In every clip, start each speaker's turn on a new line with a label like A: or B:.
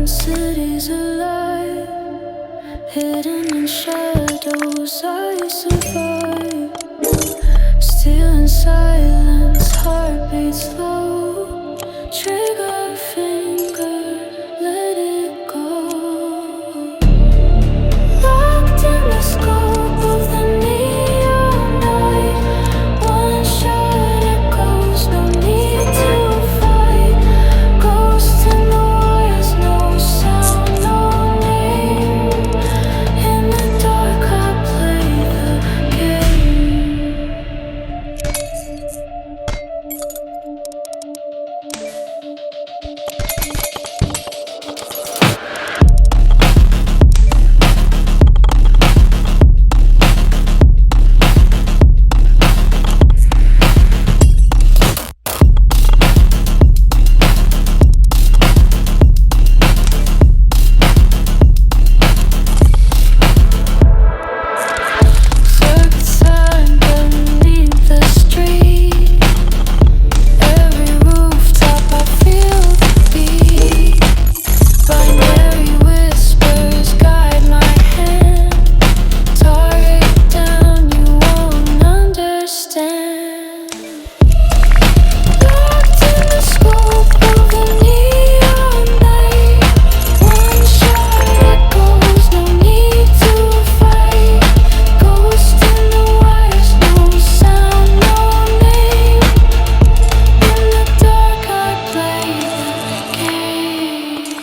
A: cities alive, hidden in shadows. I survive, still in silence, heartbeats low. Trigger finger, let it go. Locked in the scope of the neon night. One shot echoes, no need to fight. Ghost in the wires, no sound, no name. In the dark I play the game. Circuits turn beneath the street. Every rooftop I feel the beat. Binary whispers guide my hand. Target down, you won't understand. Locked in the scope of the neon night. One shot echoes, no need to fight. Ghost in the wires, no sound, no name. In the dark I play the game.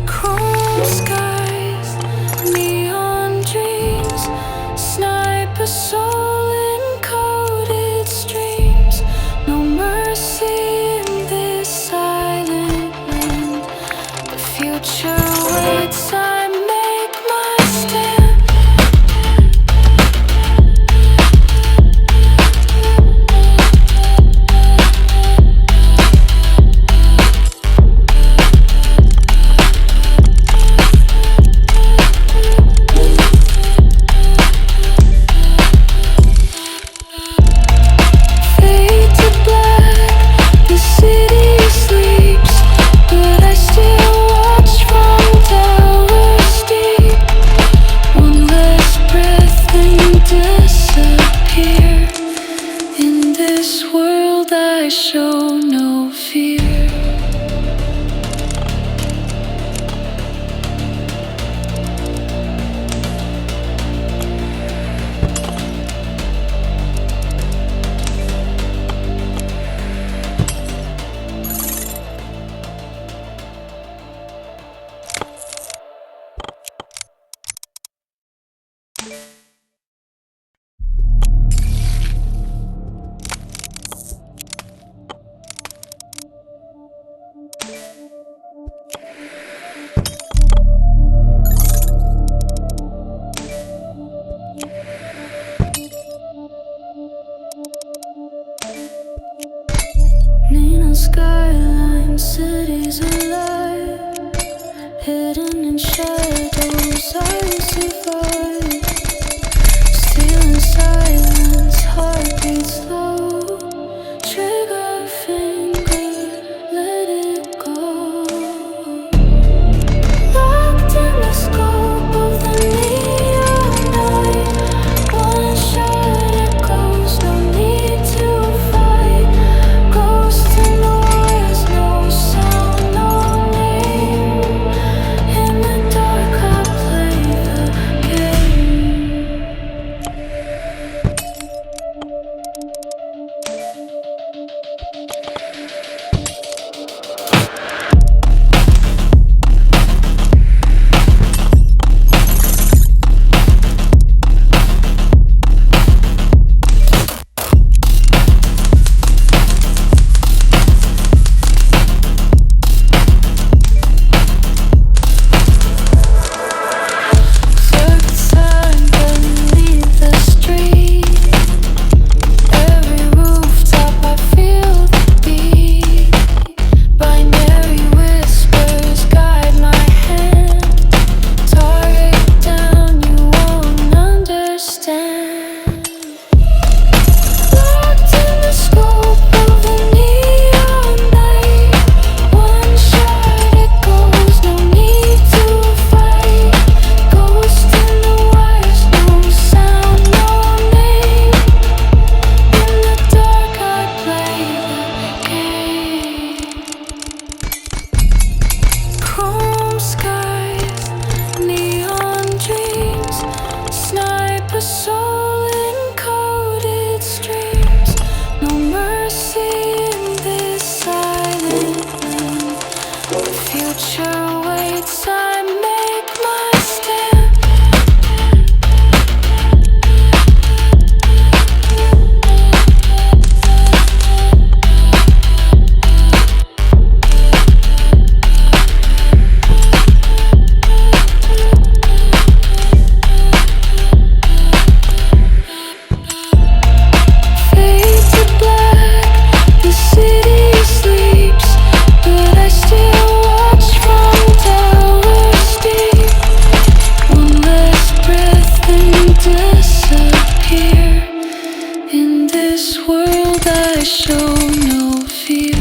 A: Chrome skies, neon dreams. Sniper soul encoded streams. No mercy in this silent land. The future waits, I make my stand. Fade to black, the city sleeps, but I still watch from towers deep. One last breath and disappear. In this world I show no fear. Neon skyline, cities alive, hidden in shadows. I survive, still in silence, heartbeats low. Trigger finger, let it go. Locked in the scope of the neon night. One shot echoes, no need to fight. Ghost in the wires, no sound, no name. In the dark show no fear.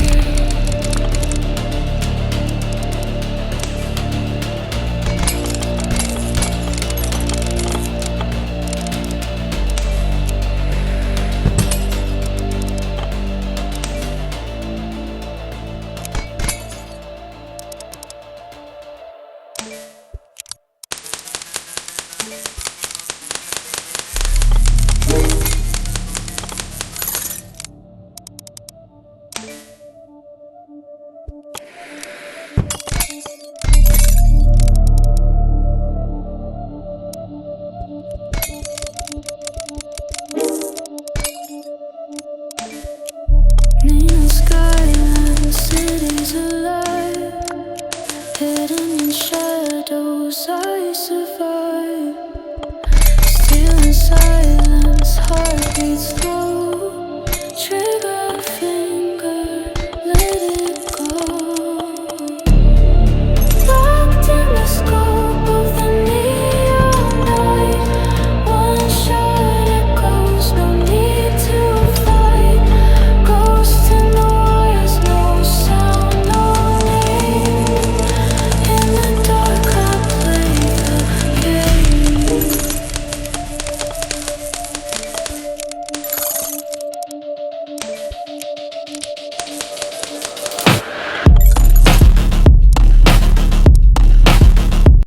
A: Neon skyline, cities alive, hidden in shadows. I survive.